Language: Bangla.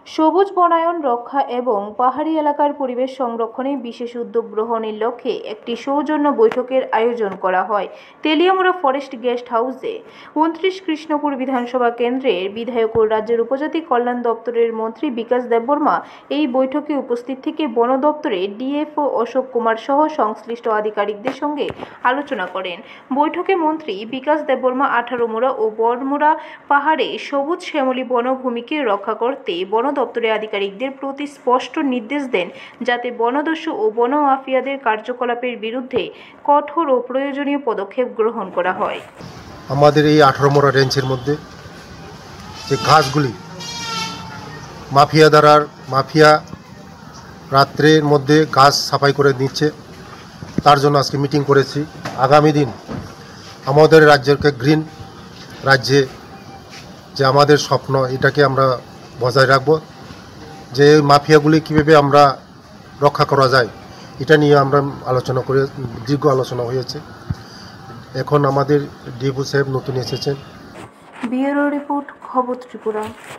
সবুজ বনায়ন রক্ষা এবং পাহাড়ি এলাকার পরিবেশ সংরক্ষণে বিশেষ উদ্যোগ গ্রহণের লক্ষ্যে একটি সৌজন্য বৈঠকের আয়োজন করা হয় তেলিয়ামুড়া ফরেস্ট গেস্ট হাউসে। 29 কৃষ্ণপুর বিধানসভা কেন্দ্রের বিধায়ক ও রাজ্যের উপজাতি কল্যাণ দপ্তরের মন্ত্রী বিকাশ দেববর্মা এই বৈঠকে উপস্থিত থেকে বন দপ্তরের ডিএফও অশোক কুমার সহ সংশ্লিষ্ট আধিকারিকদের সঙ্গে আলোচনা করেন। বৈঠকে মন্ত্রী বিকাশ দেববর্মা 18 মুড়া ও বড়মুড়া পাহাড়ে সবুজ শ্যামলী বনভূমিকে রক্ষা করতে বন দপ্তরের আধিকারিকদের প্রতি স্পষ্ট নির্দেশ দেন যাতে বনদস্যু ও বন মাফিয়াদের কার্যকলাপের বিরুদ্ধে কঠোর ও প্রয়োজনীয় পদক্ষেপ গ্রহণ করা হয়। আমাদের এই 18 মোড়া রেঞ্জের মধ্যে যে ঘাসগুলি মাফিয়া রাত্রের মধ্যে ঘাস সাফাই করে নিচ্ছে, তার জন্য আজকে মিটিং করেছি। আগামী দিন আমাদের রাজ্যকে গ্রিন রাজ্যে যে আমাদের স্বপ্ন, এটাকে আমরা বজায় রাখব। যে মাফিয়াগুলি কীভাবে আমরা রক্ষা করা যায় এটা নিয়ে আমরা দীর্ঘ আলোচনা হয়েছে। এখন আমাদের ডিএফও সাহেব নতুন এসেছেন। ব্যুরো রিপোর্ট, খবর ত্রিপুরা।